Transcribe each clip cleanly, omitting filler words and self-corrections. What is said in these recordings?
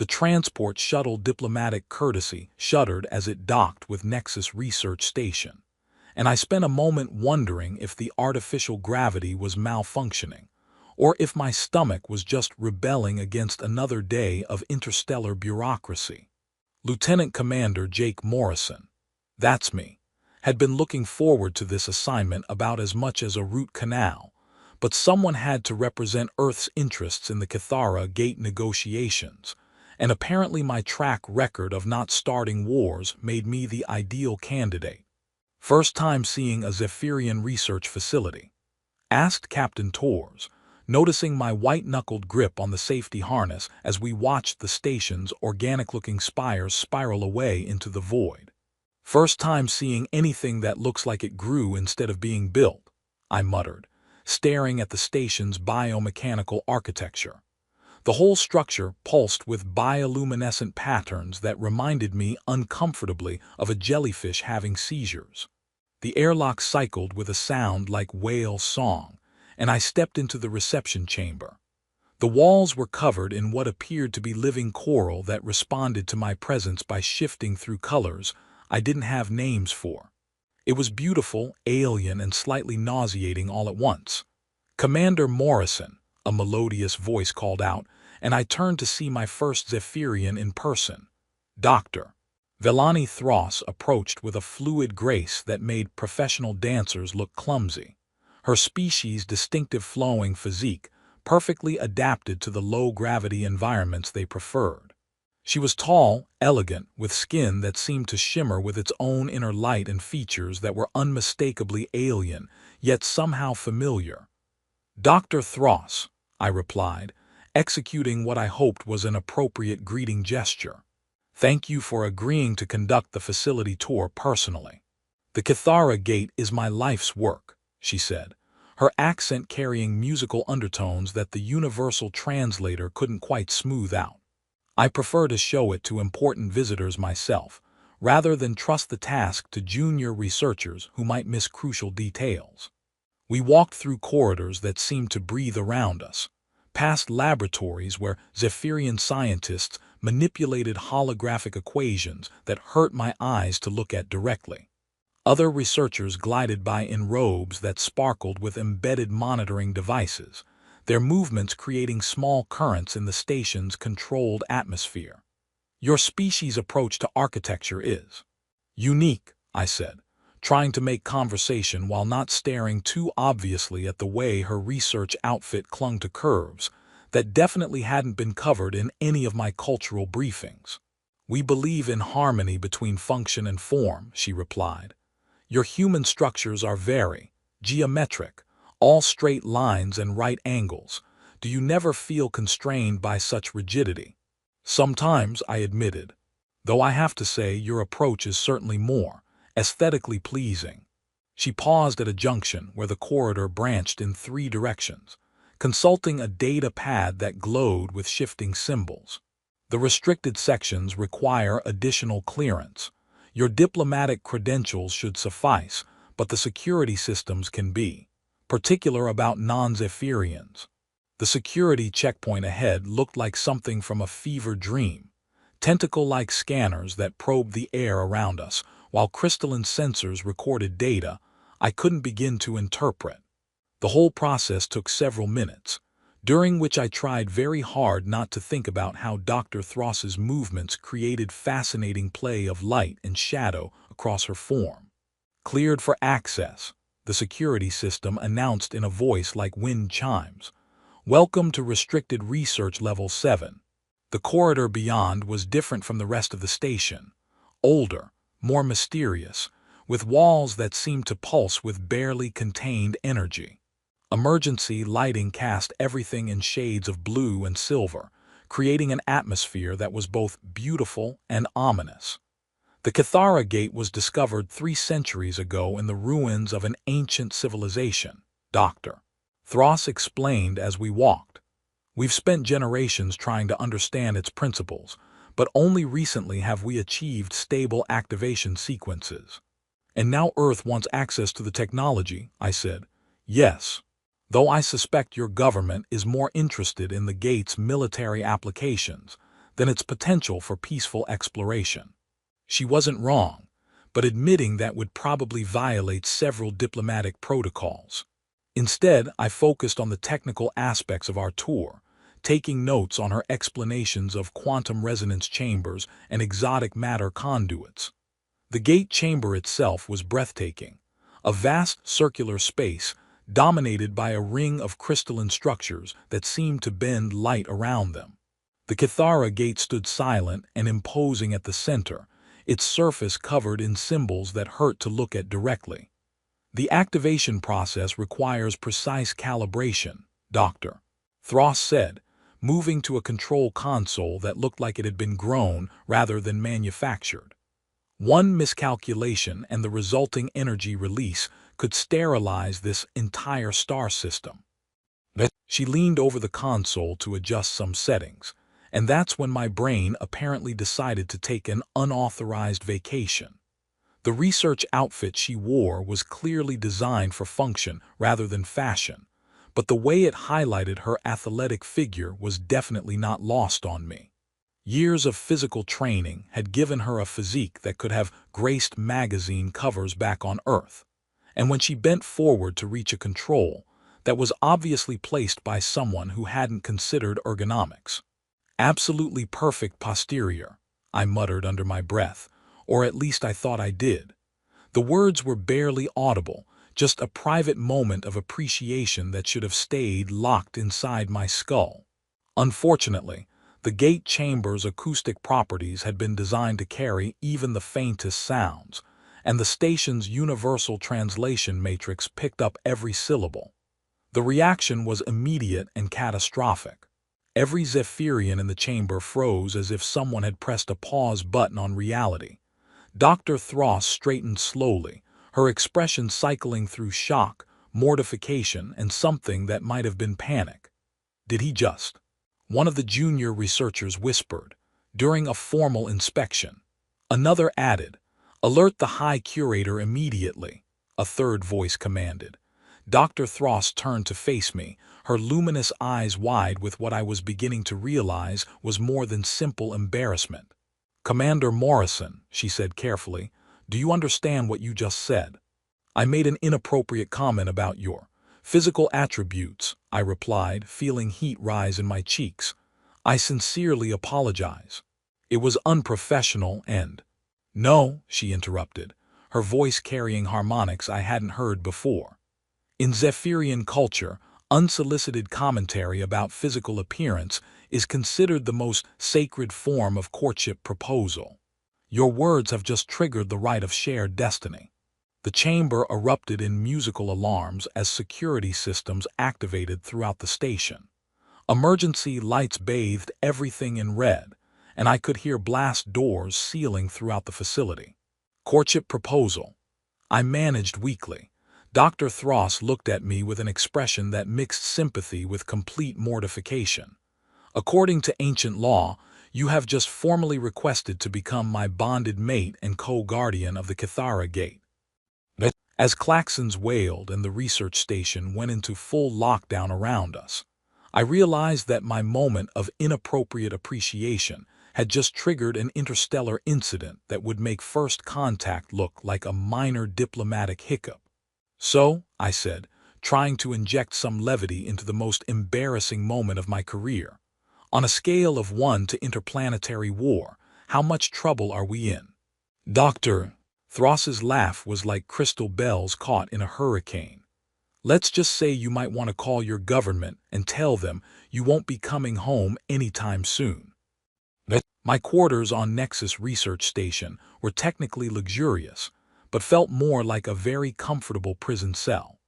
The transport shuttle diplomatic courtesy shuddered as it docked with Nexus Research Station, and I spent a moment wondering if the artificial gravity was malfunctioning, or if my stomach was just rebelling against another day of interstellar bureaucracy. Lieutenant Commander Jake Morrison, that's me, had been looking forward to this assignment about as much as a root canal, but someone had to represent Earth's interests in the Cathara Gate negotiations, and apparently my track record of not starting wars made me the ideal candidate. First time seeing a Zephyrian research facility? Asked Captain Torres, noticing my white-knuckled grip on the safety harness as we watched the station's organic-looking spires spiral away into the void. First time seeing anything that looks like it grew instead of being built, I muttered, staring at the station's biomechanical architecture. The whole structure pulsed with bioluminescent patterns that reminded me uncomfortably of a jellyfish having seizures. The airlock cycled with a sound like whale song, and I stepped into the reception chamber. The walls were covered in what appeared to be living coral that responded to my presence by shifting through colors I didn't have names for. It was beautiful, alien, and slightly nauseating all at once. "Commander Morrison," a melodious voice called out, and I turned to see my first Zephyrian in person. Dr. Velani Thross approached with a fluid grace that made professional dancers look clumsy. Her species' distinctive flowing physique perfectly adapted to the low-gravity environments they preferred. She was tall, elegant, with skin that seemed to shimmer with its own inner light and features that were unmistakably alien, yet somehow familiar. "Dr. Thross," I replied, executing what I hoped was an appropriate greeting gesture. "Thank you for agreeing to conduct the facility tour personally. The Cathara Gate is my life's work," she said, her accent carrying musical undertones that the universal translator couldn't quite smooth out. "I prefer to show it to important visitors myself, rather than trust the task to junior researchers who might miss crucial details." We walked through corridors that seemed to breathe around us, past laboratories where Zephyrian scientists manipulated holographic equations that hurt my eyes to look at directly. Other researchers glided by in robes that sparkled with embedded monitoring devices, their movements creating small currents in the station's controlled atmosphere. "Your species' approach to architecture is unique," I said, trying to make conversation while not staring too obviously at the way her research outfit clung to curves that definitely hadn't been covered in any of my cultural briefings. "We believe in harmony between function and form," she replied. "Your human structures are very geometric, all straight lines and right angles. Do you never feel constrained by such rigidity?" "Sometimes," I admitted, "though I have to say your approach is certainly more aesthetically pleasing." She paused at a junction where the corridor branched in 3 directions, consulting a data pad that glowed with shifting symbols. "The restricted sections require additional clearance. Your diplomatic credentials should suffice, but the security systems can be particular about non-Zephyrians." The security checkpoint ahead looked like something from a fever dream, tentacle-like scanners that probed the air around us, while crystalline sensors recorded data I couldn't begin to interpret. The whole process took several minutes, during which I tried very hard not to think about how Dr. Thross's movements created fascinating play of light and shadow across her form. "Cleared for access," the security system announced in a voice like wind chimes. "Welcome to Restricted Research Level 7. The corridor beyond was different from the rest of the station. Older, more mysterious, with walls that seemed to pulse with barely contained energy. Emergency lighting cast everything in shades of blue and silver, creating an atmosphere that was both beautiful and ominous. The Cathara Gate was discovered 3 centuries ago in the ruins of an ancient civilization," Dr. Thross explained as we walked. "We've spent generations trying to understand its principles, but only recently have we achieved stable activation sequences." "And now Earth wants access to the technology," I said. "Yes. Though I suspect your government is more interested in the gate's military applications than its potential for peaceful exploration. She wasn't wrong, but admitting that would probably violate several diplomatic protocols. Instead, I focused on the technical aspects of our tour, taking notes on her explanations of quantum resonance chambers and exotic matter conduits. The gate chamber itself was breathtaking, a vast circular space dominated by a ring of crystalline structures that seemed to bend light around them. The Kithara gate stood silent and imposing at the center, its surface covered in symbols that hurt to look at directly. The activation process requires precise calibration, Dr. Thross said, moving to a control console that looked like it had been grown rather than manufactured. One miscalculation and the resulting energy release could sterilize this entire star system. She leaned over the console to adjust some settings, and that's when my brain apparently decided to take an unauthorized vacation. The research outfit she wore was clearly designed for function rather than fashion, but the way it highlighted her athletic figure was definitely not lost on me. Years of physical training had given her a physique that could have graced magazine covers back on Earth, and when she bent forward to reach a control, that was obviously placed by someone who hadn't considered ergonomics. Absolutely perfect posterior, I muttered under my breath, or at least I thought I did. The words were barely audible, just a private moment of appreciation that should have stayed locked inside my skull. Unfortunately, the gate chamber's acoustic properties had been designed to carry even the faintest sounds, and the station's universal translation matrix picked up every syllable. The reaction was immediate and catastrophic. Every Zephyrian in the chamber froze as if someone had pressed a pause button on reality. Dr. Thross straightened slowly, her expression cycling through shock, mortification, and something that might have been panic. Did he just? One of the junior researchers whispered, during a formal inspection. Another added, "Alert the High Curator immediately," a third voice commanded. Dr. Thross turned to face me, her luminous eyes wide with what I was beginning to realize was more than simple embarrassment. "Commander Morrison," she said carefully, "do you understand what you just said?" "I made an inappropriate comment about your physical attributes," I replied, feeling heat rise in my cheeks. "I sincerely apologize. It was unprofessional and—" "No," she interrupted, her voice carrying harmonics I hadn't heard before. "In Zephyrian culture, unsolicited commentary about physical appearance is considered the most sacred form of courtship proposal. Your words have just triggered the rite of shared destiny." The chamber erupted in musical alarms as security systems activated throughout the station. Emergency lights bathed everything in red, and I could hear blast doors sealing throughout the facility. "Courtship proposal," I managed weakly. Dr. Thross looked at me with an expression that mixed sympathy with complete mortification. "According to ancient law, you have just formally requested to become my bonded mate and co-guardian of the Kithara Gate." As klaxons wailed and the research station went into full lockdown around us, I realized that my moment of inappropriate appreciation had just triggered an interstellar incident that would make first contact look like a minor diplomatic hiccup. "So," I said, trying to inject some levity into the most embarrassing moment of my career, "on a scale of 1 to interplanetary war, how much trouble are we in?" Dr. Thross's laugh was like crystal bells caught in a hurricane. "Let's just say you might want to call your government and tell them you won't be coming home anytime soon." My quarters on Nexus Research Station were technically luxurious, but felt more like a very comfortable prison cell.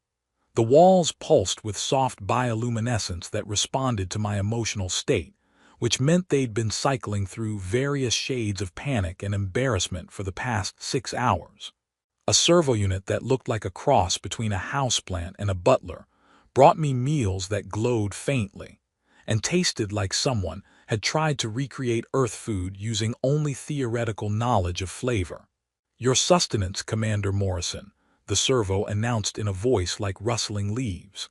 The walls pulsed with soft bioluminescence that responded to my emotional state, which meant they'd been cycling through various shades of panic and embarrassment for the past 6 hours. A servo unit that looked like a cross between a houseplant and a butler brought me meals that glowed faintly and tasted like someone had tried to recreate Earth food using only theoretical knowledge of flavor. "Your sustenance, Commander Morrison," the servo announced in a voice like rustling leaves.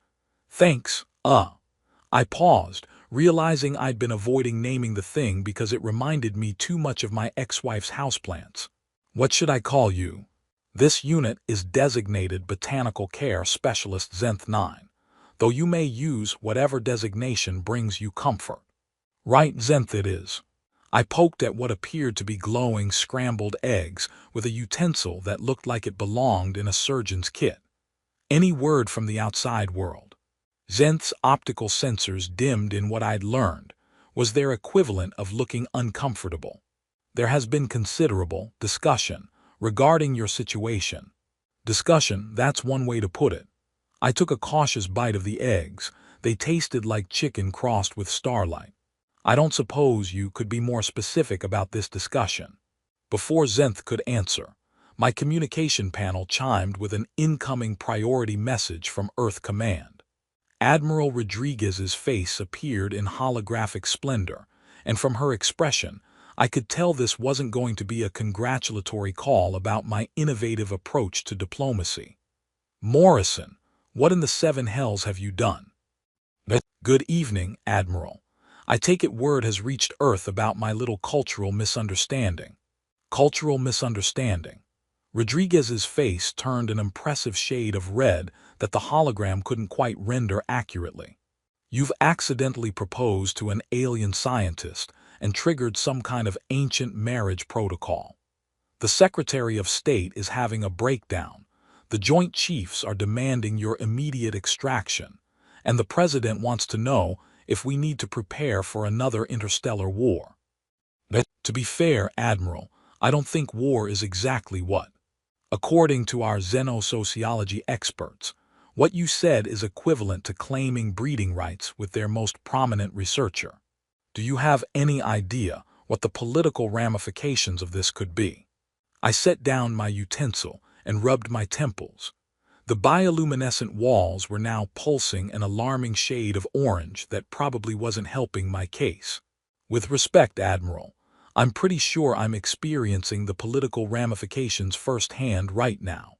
"Thanks, I paused, realizing I'd been avoiding naming the thing because it reminded me too much of my ex-wife's houseplants. What should I call you? This unit is designated Botanical Care Specialist Zenth 9, though you may use whatever designation brings you comfort. Right, Zenth it is. I poked at what appeared to be glowing scrambled eggs with a utensil that looked like it belonged in a surgeon's kit. Any word from the outside world? Zenth's optical sensors dimmed in what I'd learned was their equivalent of looking uncomfortable. There has been considerable discussion regarding your situation. Discussion, that's one way to put it. I took a cautious bite of the eggs. They tasted like chicken crossed with starlight. I don't suppose you could be more specific about this discussion. Before Zenth could answer, my communication panel chimed with an incoming priority message from Earth Command. Admiral Rodriguez's face appeared in holographic splendor, and from her expression, I could tell this wasn't going to be a congratulatory call about my innovative approach to diplomacy. Morrison, what in the seven hells have you done? Good evening, Admiral. I take it word has reached Earth about my little cultural misunderstanding. Cultural misunderstanding. Rodriguez's face turned an impressive shade of red that the hologram couldn't quite render accurately. You've accidentally proposed to an alien scientist and triggered some kind of ancient marriage protocol. The Secretary of State is having a breakdown. The Joint Chiefs are demanding your immediate extraction, and the President wants to know if we need to prepare for another interstellar war. To be fair, Admiral, I don't think war is exactly what. According to our xenosociology experts, what you said is equivalent to claiming breeding rights with their most prominent researcher. Do you have any idea what the political ramifications of this could be? I set down my utensil and rubbed my temples. The bioluminescent walls were now pulsing an alarming shade of orange that probably wasn't helping my case. With respect, Admiral, I'm pretty sure I'm experiencing the political ramifications firsthand right now.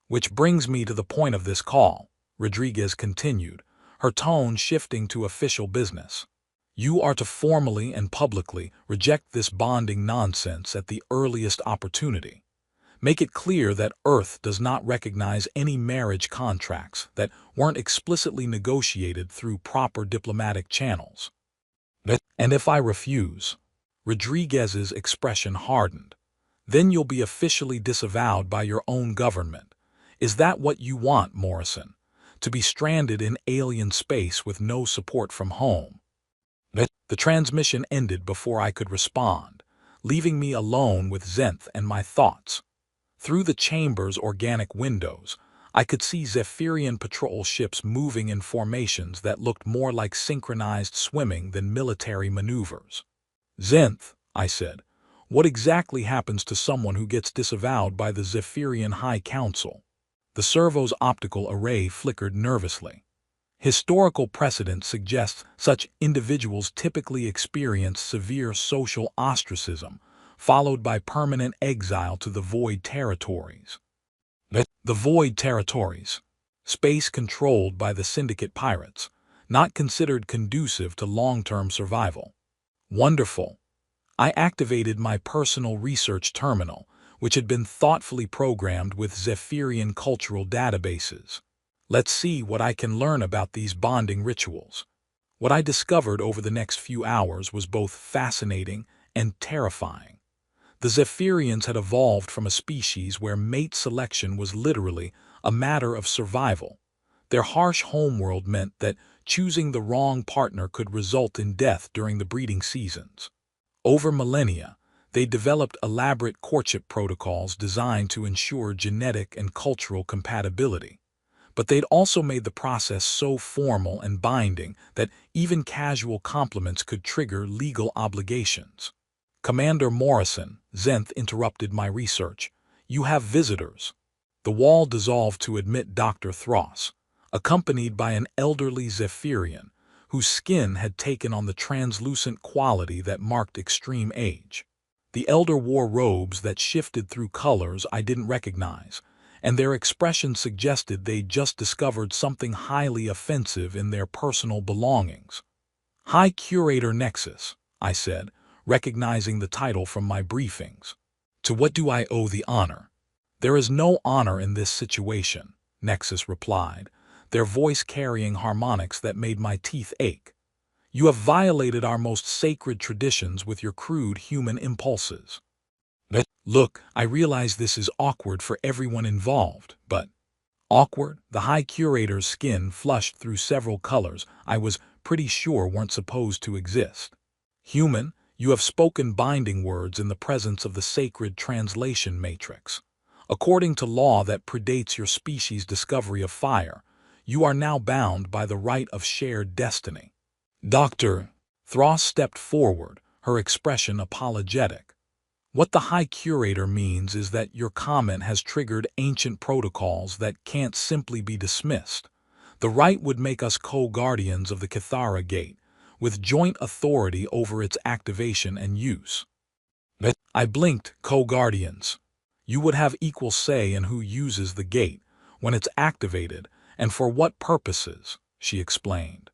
Which brings me to the point of this call, Rodriguez continued, her tone shifting to official business. You are to formally and publicly reject this bonding nonsense at the earliest opportunity. Make it clear that Earth does not recognize any marriage contracts that weren't explicitly negotiated through proper diplomatic channels. And if I refuse? Rodriguez's expression hardened. Then you'll be officially disavowed by your own government. Is that what you want, Morrison? To be stranded in alien space with no support from home? The transmission ended before I could respond, leaving me alone with Zenth and my thoughts. Through the chamber's organic windows, I could see Zephyrian patrol ships moving in formations that looked more like synchronized swimming than military maneuvers. Zenth, I said, what exactly happens to someone who gets disavowed by the Zephyrian High Council? The servo's optical array flickered nervously. Historical precedent suggests such individuals typically experience severe social ostracism, followed by permanent exile to the Void Territories. The Void Territories, space controlled by the Syndicate pirates, not considered conducive to long-term survival. Wonderful. I activated my personal research terminal, which had been thoughtfully programmed with Zephyrian cultural databases. Let's see what I can learn about these bonding rituals. What I discovered over the next few hours was both fascinating and terrifying. The Zephyrians had evolved from a species where mate selection was literally a matter of survival. Their harsh homeworld meant that choosing the wrong partner could result in death during the breeding seasons. Over millennia, they developed elaborate courtship protocols designed to ensure genetic and cultural compatibility. But they'd also made the process so formal and binding that even casual compliments could trigger legal obligations. Commander Morrison, Zenth interrupted my research. You have visitors. The wall dissolved to admit Dr. Thross, accompanied by an elderly Zephyrian, whose skin had taken on the translucent quality that marked extreme age. The elder wore robes that shifted through colors I didn't recognize, and their expression suggested they'd just discovered something highly offensive in their personal belongings. High Curator Nexus, I said, recognizing the title from my briefings. To what do I owe the honor? There is no honor in this situation, Nexus replied, their voice carrying harmonics that made my teeth ache. You have violated our most sacred traditions with your crude human impulses. Look, I realize this is awkward for everyone involved, but… Awkward? The High Curator's skin flushed through several colors I was pretty sure weren't supposed to exist. Human, you have spoken binding words in the presence of the sacred translation matrix. According to law that predates your species' discovery of fire, you are now bound by the right of shared destiny. Dr. Thross stepped forward, her expression apologetic. What the High Curator means is that your comment has triggered ancient protocols that can't simply be dismissed. The right would make us co-guardians of the Cathara Gate, with joint authority over its activation and use. I blinked. Co-guardians. You would have equal say in who uses the gate, when it's activated, and for what purposes, she explained.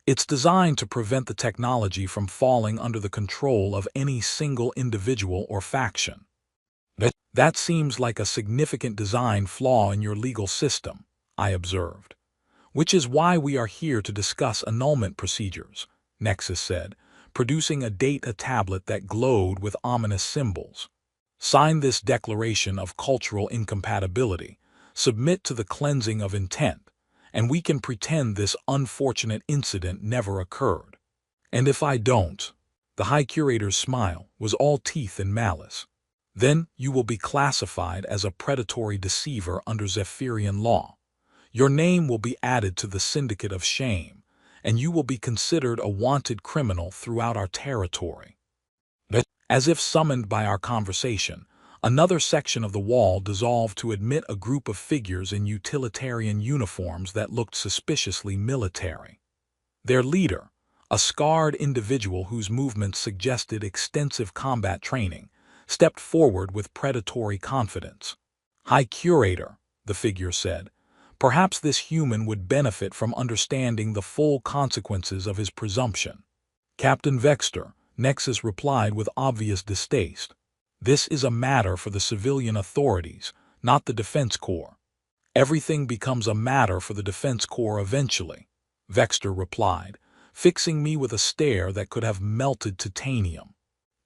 It's designed to prevent the technology from falling under the control of any single individual or faction. That seems like a significant design flaw in your legal system, I observed. Which is why we are here to discuss annulment procedures, Nexus said, producing a data tablet that glowed with ominous symbols. Sign this declaration of cultural incompatibility, submit to the cleansing of intent, and we can pretend this unfortunate incident never occurred. And if I don't? The High Curator's smile was all teeth and malice. Then you will be classified as a predatory deceiver under Zephyrian law. Your name will be added to the Syndicate of Shame, and you will be considered a wanted criminal throughout our territory. As if summoned by our conversation, another section of the wall dissolved to admit a group of figures in utilitarian uniforms that looked suspiciously military. Their leader, a scarred individual whose movements suggested extensive combat training, stepped forward with predatory confidence. High Curator, the figure said, perhaps this human would benefit from understanding the full consequences of his presumption. Captain Vexter, Nexus replied with obvious distaste. This is a matter for the civilian authorities, not the Defense Corps. Everything becomes a matter for the Defense Corps eventually, Vexter replied, fixing me with a stare that could have melted titanium.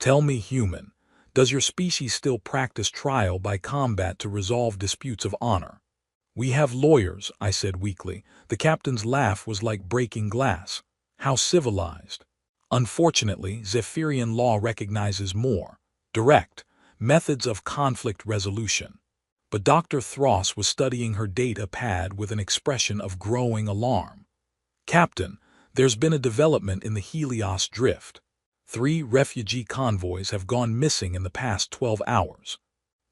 Tell me, human, does your species still practice trial by combat to resolve disputes of honor? We have lawyers, I said weakly. The captain's laugh was like breaking glass. How civilized. Unfortunately, Zephyrian law recognizes more direct methods of conflict resolution. But Dr. Thross was studying her data pad with an expression of growing alarm. Captain, there's been a development in the Helios Drift. 3 refugee convoys have gone missing in the past 12 hours.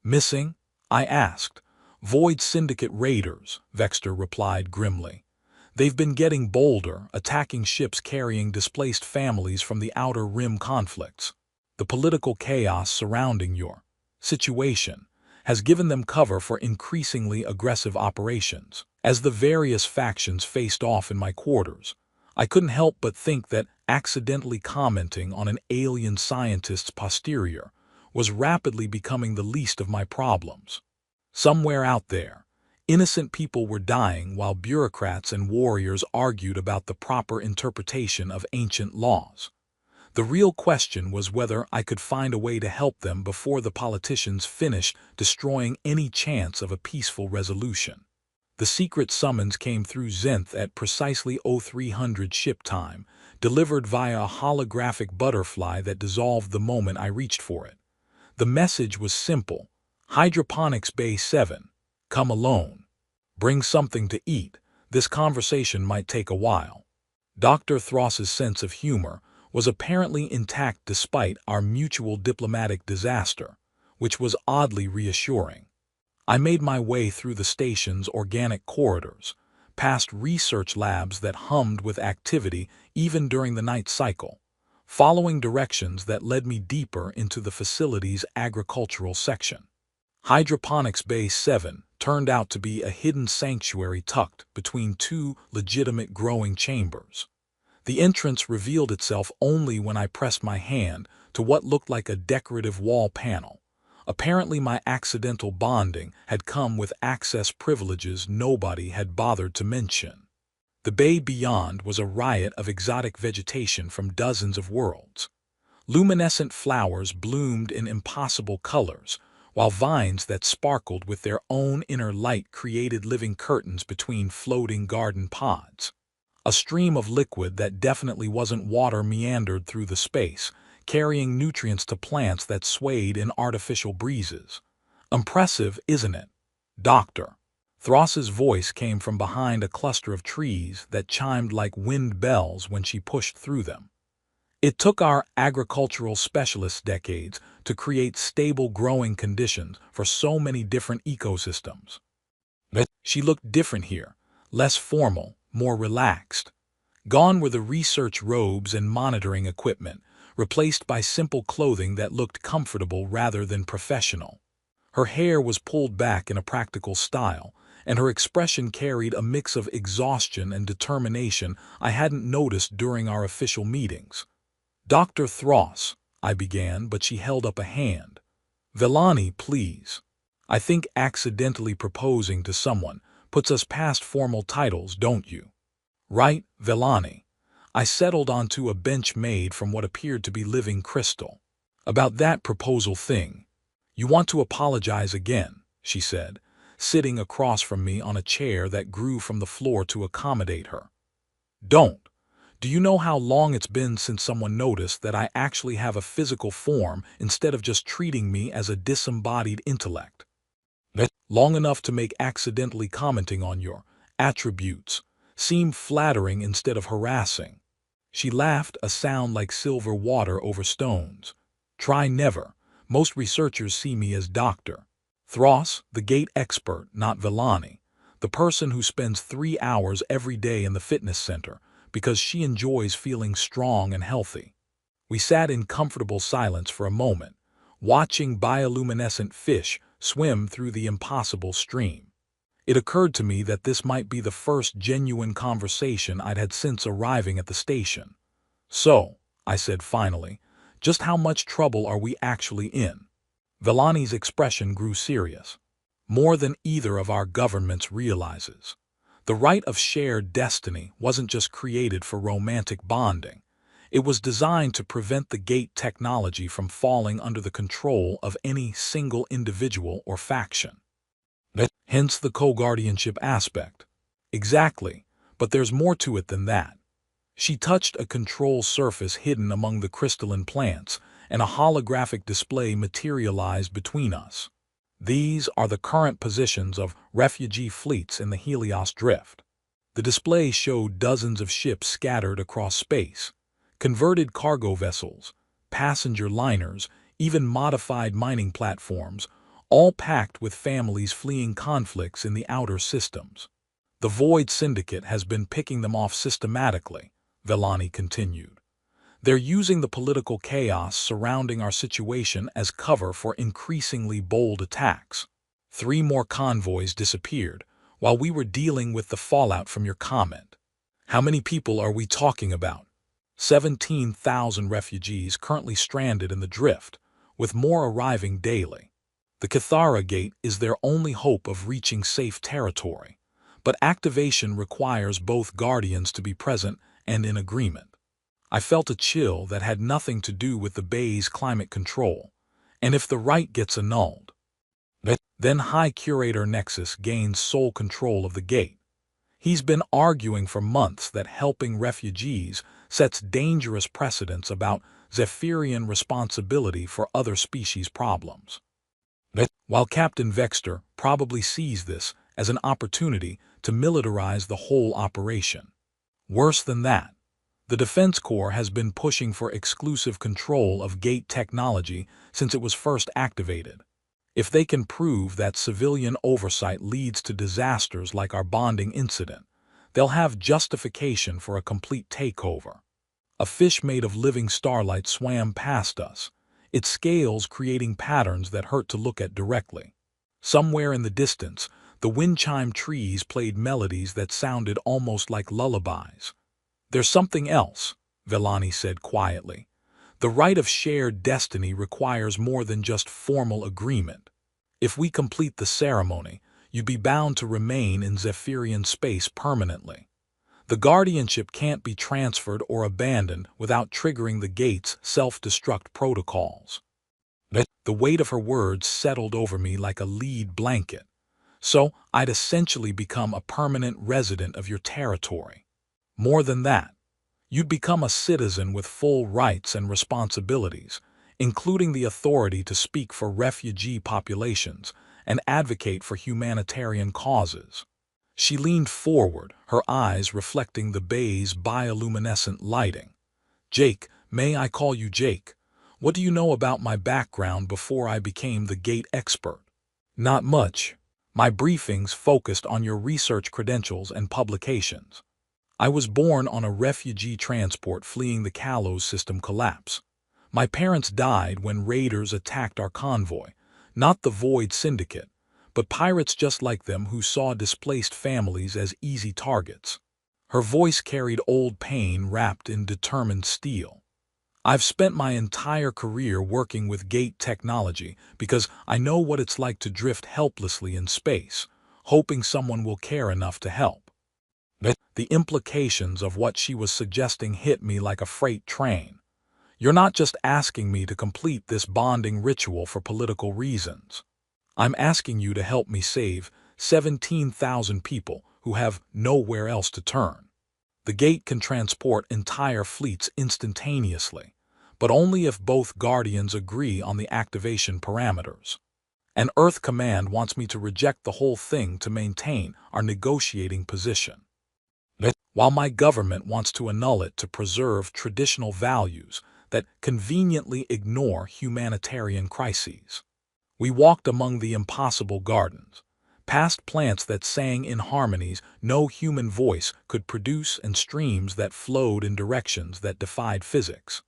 Missing? I asked. Void Syndicate raiders, Vexter replied grimly. They've been getting bolder, attacking ships carrying displaced families from the Outer Rim conflicts. The political chaos surrounding your situation has given them cover for increasingly aggressive operations. As the various factions faced off in my quarters, I couldn't help but think that accidentally commenting on an alien scientist's posterior was rapidly becoming the least of my problems. Somewhere out there, innocent people were dying while bureaucrats and warriors argued about the proper interpretation of ancient laws. The real question was whether I could find a way to help them before the politicians finished destroying any chance of a peaceful resolution. The secret summons came through Zenth at precisely 0300 ship time, delivered via a holographic butterfly that dissolved the moment I reached for it. The message was simple. Hydroponics Bay 7. Come alone. Bring something to eat. This conversation might take a while. Dr. Thross's sense of humor was apparently intact despite our mutual diplomatic disaster, which was oddly reassuring. I made my way through the station's organic corridors, past research labs that hummed with activity even during the night cycle, following directions that led me deeper into the facility's agricultural section. Hydroponics Bay 7 turned out to be a hidden sanctuary tucked between 2 legitimate growing chambers. The entrance revealed itself only when I pressed my hand to what looked like a decorative wall panel. Apparently my accidental bonding had come with access privileges nobody had bothered to mention. The bay beyond was a riot of exotic vegetation from dozens of worlds. Luminescent flowers bloomed in impossible colors, while vines that sparkled with their own inner light created living curtains between floating garden pods. A stream of liquid that definitely wasn't water meandered through the space, carrying nutrients to plants that swayed in artificial breezes. Impressive, isn't it, Doctor? Thross's voice came from behind a cluster of trees that chimed like wind bells when she pushed through them. It took our agricultural specialists decades to create stable growing conditions for so many different ecosystems. But she looked different here, less formal, more relaxed. Gone were the research robes and monitoring equipment, replaced by simple clothing that looked comfortable rather than professional. Her hair was pulled back in a practical style, and her expression carried a mix of exhaustion and determination I hadn't noticed during our official meetings. "Dr. Thross," I began, but she held up a hand. "Vellani, please. I think accidentally proposing to someone puts us past formal titles, don't you?" "Right, Vellani." I settled onto a bench made from what appeared to be living crystal. "About that proposal thing. You want to apologize again," she said, sitting across from me on a chair that grew from the floor to accommodate her. "Don't. Do you know how long it's been since someone noticed that I actually have a physical form instead of just treating me as a disembodied intellect? Long enough to make accidentally commenting on your attributes seem flattering instead of harassing." She laughed, a sound like silver water over stones. "Try never. Most researchers see me as Dr. Thross, the gate expert, not Vellani, the person who spends 3 hours every day in the fitness center because she enjoys feeling strong and healthy." We sat in comfortable silence for a moment, watching bioluminescent fish swim through the impossible stream. It occurred to me that this might be the first genuine conversation I'd had since arriving at the station. "So," I said finally, "just how much trouble are we actually in?" Vellani's expression grew serious. "More than either of our governments realizes. The right of shared destiny wasn't just created for romantic bonding. It was designed to prevent the gate technology from falling under the control of any single individual or faction. Hence the co-guardianship aspect." "Exactly, but there's more to it than that." She touched a control surface hidden among the crystalline plants, and a holographic display materialized between us. "These are the current positions of refugee fleets in the Helios Drift." The display showed dozens of ships scattered across space, converted cargo vessels, passenger liners, even modified mining platforms, all packed with families fleeing conflicts in the outer systems. "The Void Syndicate has been picking them off systematically," Vellani continued. "They're using the political chaos surrounding our situation as cover for increasingly bold attacks. 3 more convoys disappeared while we were dealing with the fallout from your comment." "How many people are we talking about?" 17,000 refugees currently stranded in the drift, with more arriving daily. The Cathara Gate is their only hope of reaching safe territory, but activation requires both guardians to be present and in agreement. I felt a chill that had nothing to do with the bay's climate control, and if the right gets annulled, then High Curator Nexus gains sole control of the gate. He's been arguing for months that helping refugees sets dangerous precedents about Zephyrian responsibility for other species' problems. While Captain Vexter probably sees this as an opportunity to militarize the whole operation. Worse than that, the Defense Corps has been pushing for exclusive control of gate technology since it was first activated. If they can prove that civilian oversight leads to disasters like our bonding incident, they'll have justification for a complete takeover. A fish made of living starlight swam past us, its scales creating patterns that hurt to look at directly. Somewhere in the distance, the wind chime trees played melodies that sounded almost like lullabies. There's something else, Vellani said quietly. The right of shared destiny requires more than just formal agreement. If we complete the ceremony, you'd be bound to remain in Zephyrian space permanently. The guardianship can't be transferred or abandoned without triggering the gate's self-destruct protocols. The weight of her words settled over me like a lead blanket. So I'd essentially become a permanent resident of your territory. More than that, you'd become a citizen with full rights and responsibilities, including the authority to speak for refugee populations and advocate for humanitarian causes. She leaned forward, her eyes reflecting the bay's bioluminescent lighting. Jake, may I call you Jake? What do you know about my background before I became the gate expert? Not much. My briefings focused on your research credentials and publications. I was born on a refugee transport fleeing the Kalos system collapse. My parents died when raiders attacked our convoy, not the Void Syndicate, but pirates just like them who saw displaced families as easy targets. Her voice carried old pain wrapped in determined steel. I've spent my entire career working with gate technology because I know what it's like to drift helplessly in space, hoping someone will care enough to help. The implications of what she was suggesting hit me like a freight train. You're not just asking me to complete this bonding ritual for political reasons. I'm asking you to help me save 17,000 people who have nowhere else to turn. The gate can transport entire fleets instantaneously, but only if both guardians agree on the activation parameters. And Earth Command wants me to reject the whole thing to maintain our negotiating position. While my government wants to annul it to preserve traditional values that conveniently ignore humanitarian crises. We walked among the impossible gardens, past plants that sang in harmonies no human voice could produce and streams that flowed in directions that defied physics.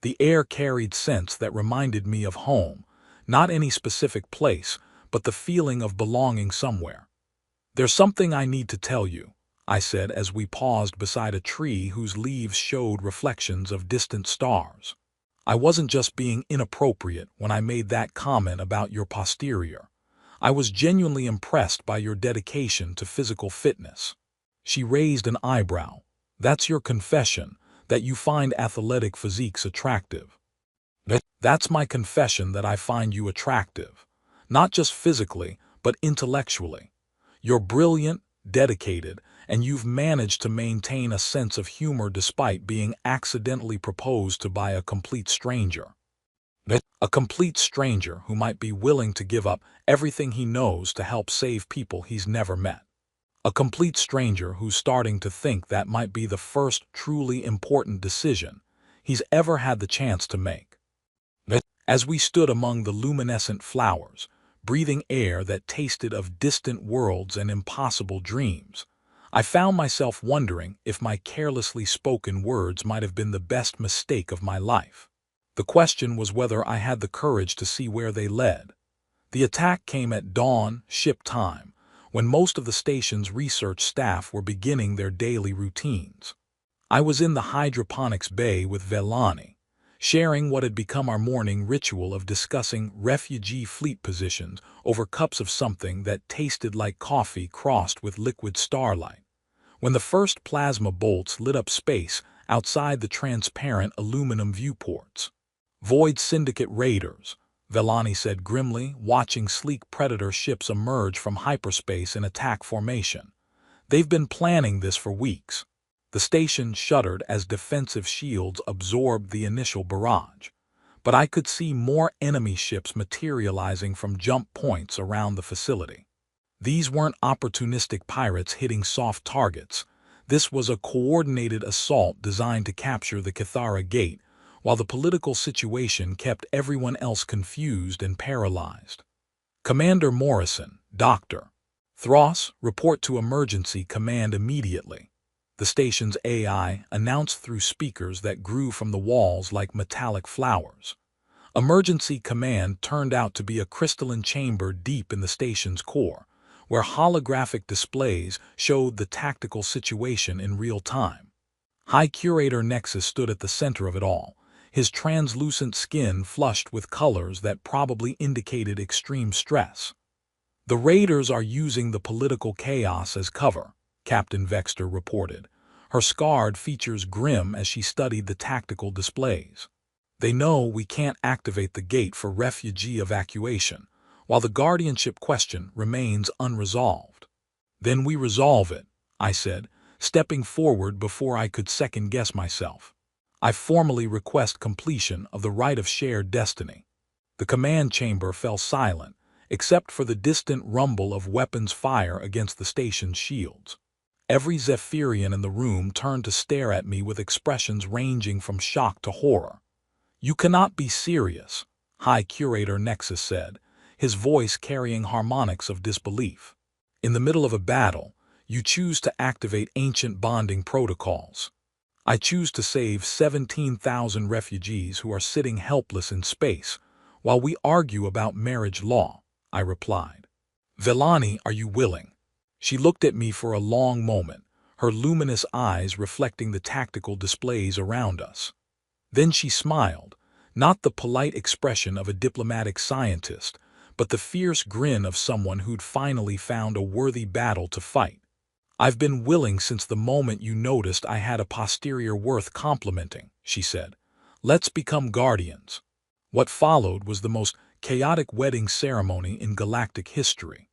The air carried scents that reminded me of home, not any specific place, but the feeling of belonging somewhere. There's something I need to tell you, I said as we paused beside a tree whose leaves showed reflections of distant stars. I wasn't just being inappropriate when I made that comment about your posterior. I was genuinely impressed by your dedication to physical fitness. She raised an eyebrow. That's your confession, that you find athletic physiques attractive. That's my confession that I find you attractive. Not just physically, but intellectually. You're brilliant, dedicated, and you've managed to maintain a sense of humor despite being accidentally proposed to by a complete stranger. A complete stranger who might be willing to give up everything he knows to help save people he's never met. A complete stranger who's starting to think that might be the first truly important decision he's ever had the chance to make. As we stood among the luminescent flowers, breathing air that tasted of distant worlds and impossible dreams, I found myself wondering if my carelessly spoken words might have been the best mistake of my life. The question was whether I had the courage to see where they led. The attack came at dawn, ship time, when most of the station's research staff were beginning their daily routines. I was in the hydroponics bay with Vellani, sharing what had become our morning ritual of discussing refugee fleet positions over cups of something that tasted like coffee crossed with liquid starlight. When the first plasma bolts lit up space outside the transparent aluminum viewports. Void Syndicate raiders, Vellani said grimly, watching sleek predator ships emerge from hyperspace in attack formation. They've been planning this for weeks. The station shuddered as defensive shields absorbed the initial barrage, but I could see more enemy ships materializing from jump points around the facility. These weren't opportunistic pirates hitting soft targets. This was a coordinated assault designed to capture the Cathara Gate, while the political situation kept everyone else confused and paralyzed. Commander Morrison, Dr. Thross, report to Emergency Command immediately. The station's AI announced through speakers that grew from the walls like metallic flowers. Emergency Command turned out to be a crystalline chamber deep in the station's core, where holographic displays showed the tactical situation in real time. High Curator Nexus stood at the center of it all, his translucent skin flushed with colors that probably indicated extreme stress. "The raiders are using the political chaos as cover," Captain Vexter reported, her scarred features grim as she studied the tactical displays. "They know we can't activate the gate for refugee evacuation, while the guardianship question remains unresolved." "Then we resolve it," I said, stepping forward before I could second-guess myself. "I formally request completion of the rite of shared destiny." The command chamber fell silent, except for the distant rumble of weapons fire against the station's shields. Every Zephyrian in the room turned to stare at me with expressions ranging from shock to horror. "You cannot be serious," High Curator Nexus said, his voice carrying harmonics of disbelief. "In the middle of a battle, you choose to activate ancient bonding protocols." "I choose to save 17,000 refugees who are sitting helpless in space while we argue about marriage law," I replied. "Vellani, are you willing?" She looked at me for a long moment, her luminous eyes reflecting the tactical displays around us. Then she smiled, not the polite expression of a diplomatic scientist, but the fierce grin of someone who'd finally found a worthy battle to fight. "I've been willing since the moment you noticed I had a posterior worth complimenting," she said. "Let's become guardians." What followed was the most chaotic wedding ceremony in galactic history.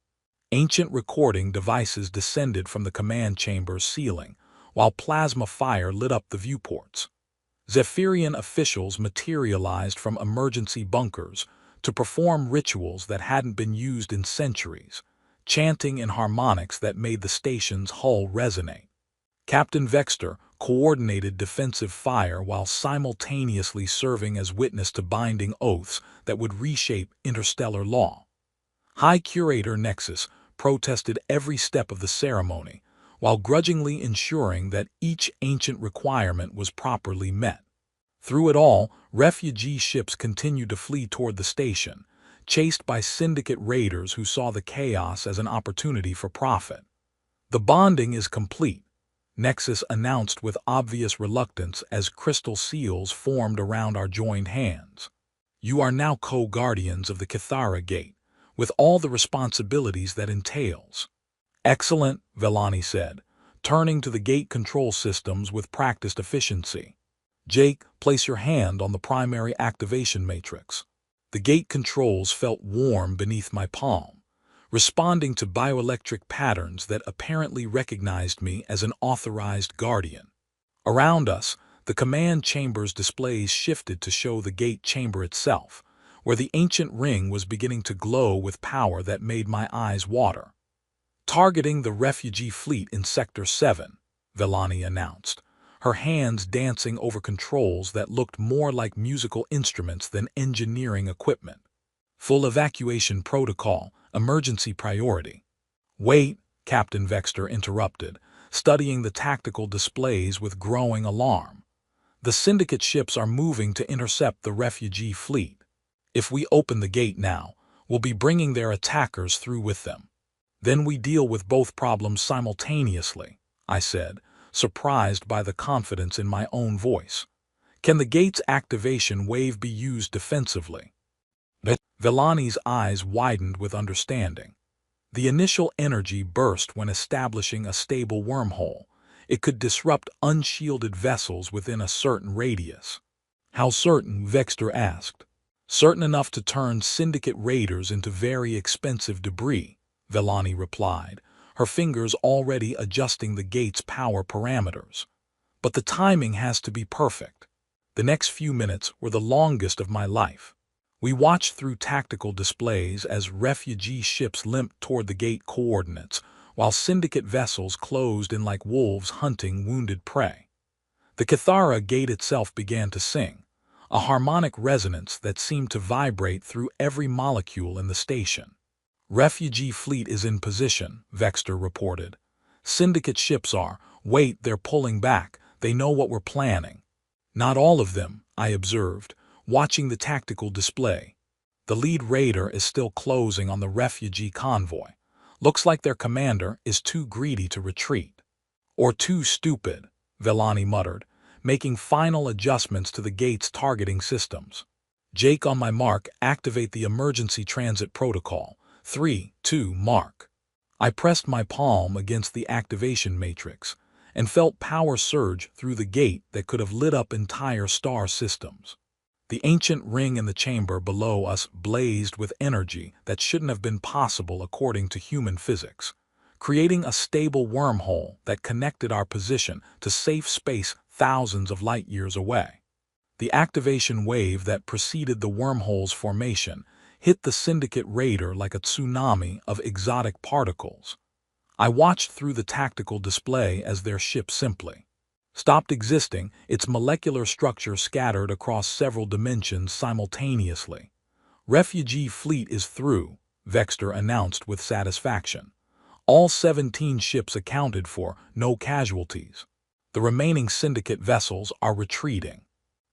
Ancient recording devices descended from the command chamber's ceiling, while plasma fire lit up the viewports. Zephyrian officials materialized from emergency bunkers to perform rituals that hadn't been used in centuries, chanting in harmonics that made the station's hull resonate. Captain Vexter coordinated defensive fire while simultaneously serving as witness to binding oaths that would reshape interstellar law. High Curator Nexus protested every step of the ceremony, while grudgingly ensuring that each ancient requirement was properly met. Through it all, refugee ships continued to flee toward the station, chased by syndicate raiders who saw the chaos as an opportunity for profit. "The bonding is complete," Nexus announced with obvious reluctance as crystal seals formed around our joined hands. "You are now co-guardians of the Cathara Gate, with all the responsibilities that entails." "Excellent," Vellani said, turning to the gate control systems with practiced efficiency. "Jake, place your hand on the primary activation matrix." The gate controls felt warm beneath my palm, responding to bioelectric patterns that apparently recognized me as an authorized guardian. Around us, the command chamber's displays shifted to show the gate chamber itself, where the ancient ring was beginning to glow with power that made my eyes water. "Targeting the refugee fleet in Sector 7, Vellani announced, her hands dancing over controls that looked more like musical instruments than engineering equipment. "Full evacuation protocol, emergency priority." "Wait," Captain Vexter interrupted, studying the tactical displays with growing alarm. "The syndicate ships are moving to intercept the refugee fleet. If we open the gate now, we'll be bringing their attackers through with them. Then we deal with both problems simultaneously," I said, surprised by the confidence in my own voice. "Can the gate's activation wave be used defensively?" Vellani's eyes widened with understanding. The initial energy burst when establishing a stable wormhole. It could disrupt unshielded vessels within a certain radius. "How certain?" Vexter asked. "Certain enough to turn syndicate raiders into very expensive debris," Vellani replied, her fingers already adjusting the gate's power parameters. "But the timing has to be perfect." The next few minutes were the longest of my life. We watched through tactical displays as refugee ships limped toward the gate coordinates, while syndicate vessels closed in like wolves hunting wounded prey. The Cathara Gate itself began to sing, a harmonic resonance that seemed to vibrate through every molecule in the station. "Refugee fleet is in position," Vexter reported. "Syndicate ships are. Wait, they're pulling back. They know what we're planning." "Not all of them," I observed, watching the tactical display. "The lead raider is still closing on the refugee convoy. Looks like their commander is too greedy to retreat." "Or too stupid," Vellani muttered, making final adjustments to the gate's targeting systems. Jake, on my mark, activate the emergency transit protocol. 3, 2, mark. I pressed my palm against the activation matrix and felt power surge through the gate that could have lit up entire star systems. The ancient ring in the chamber below us blazed with energy that shouldn't have been possible according to human physics, creating a stable wormhole that connected our position to safe space thousands of light years away. The activation wave that preceded the wormhole's formation hit the Syndicate Raider like a tsunami of exotic particles. I watched through the tactical display as their ship simply stopped existing, its molecular structure scattered across several dimensions simultaneously. "Refugee fleet is through," Vexter announced with satisfaction. "All 17 ships accounted for, no casualties. The remaining Syndicate vessels are retreating."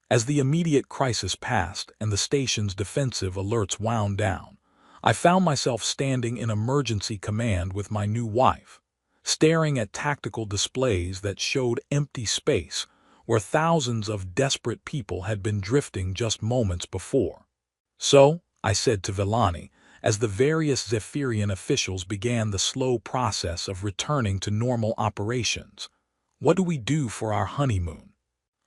As the immediate crisis passed and the station's defensive alerts wound down, I found myself standing in emergency command with my new wife, staring at tactical displays that showed empty space where thousands of desperate people had been drifting just moments before. "So," I said to Vellani, as the various Zephyrian officials began the slow process of returning to normal operations, "what do we do for our honeymoon?"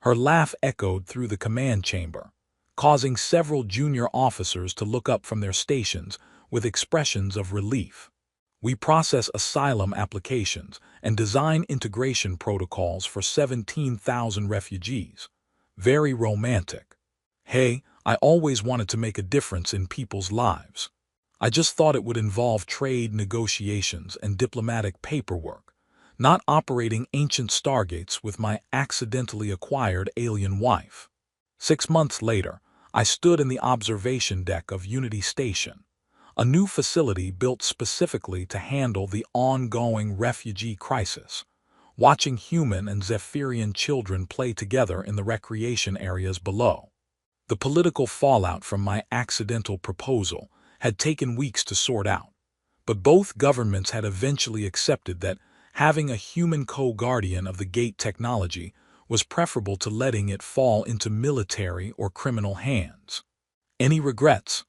Her laugh echoed through the command chamber, causing several junior officers to look up from their stations with expressions of relief. "We process asylum applications and design integration protocols for 17,000 refugees. Very romantic. Hey, I always wanted to make a difference in people's lives. I just thought it would involve trade negotiations and diplomatic paperwork, not operating ancient stargates with my accidentally acquired alien wife." 6 months later, I stood in the observation deck of Unity Station, a new facility built specifically to handle the ongoing refugee crisis, watching human and Zephyrian children play together in the recreation areas below. The political fallout from my accidental proposal had taken weeks to sort out, but both governments had eventually accepted that having a human co-guardian of the gate technology was preferable to letting it fall into military or criminal hands. "Any regrets?"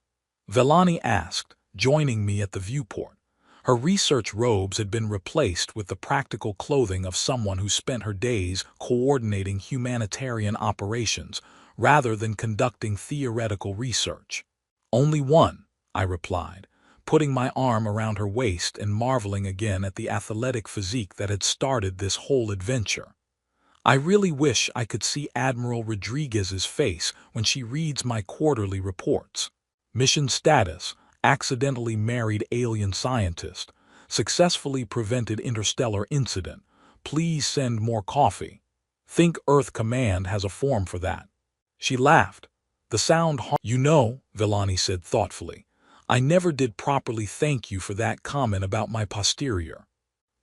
Vellani asked, joining me at the viewport. Her research robes had been replaced with the practical clothing of someone who spent her days coordinating humanitarian operations rather than conducting theoretical research. "Only one," I replied, putting my arm around her waist and marveling again at the athletic physique that had started this whole adventure. "I really wish I could see Admiral Rodriguez's face when she reads my quarterly reports. Mission status: accidentally married alien scientist. Successfully prevented interstellar incident. Please send more coffee. Think Earth Command has a form for that." She laughed. "The sound You know," Vellani said thoughtfully, "I never did properly thank you for that comment about my posterior."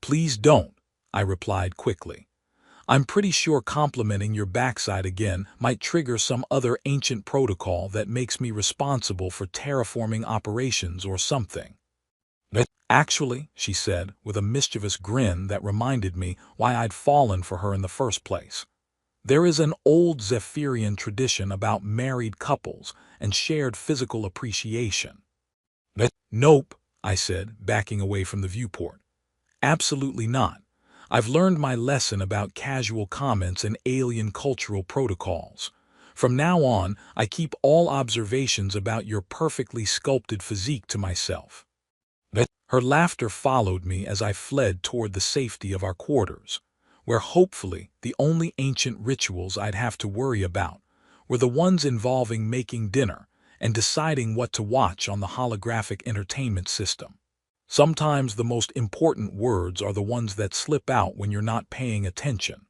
"Please don't," I replied quickly. "I'm pretty sure complimenting your backside again might trigger some other ancient protocol that makes me responsible for terraforming operations or something." "Actually," she said, with a mischievous grin that reminded me why I'd fallen for her in the first place, "there is an old Zephyrian tradition about married couples and shared physical appreciation." "Nope," I said, backing away from the viewport. "Absolutely not. I've learned my lesson about casual comments and alien cultural protocols. From now on, I keep all observations about your perfectly sculpted physique to myself." Her laughter followed me as I fled toward the safety of our quarters, where hopefully the only ancient rituals I'd have to worry about were the ones involving making dinner and deciding what to watch on the holographic entertainment system. Sometimes the most important words are the ones that slip out when you're not paying attention.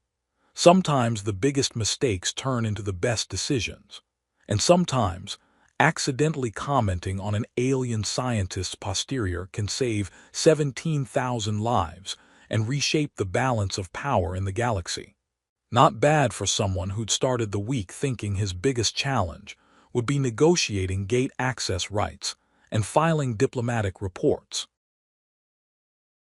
Sometimes the biggest mistakes turn into the best decisions. And sometimes, accidentally commenting on an alien scientist's posterior can save 17,000 lives and reshape the balance of power in the galaxy. Not bad for someone who'd started the week thinking his biggest challenge would be negotiating gate access rights and filing diplomatic reports.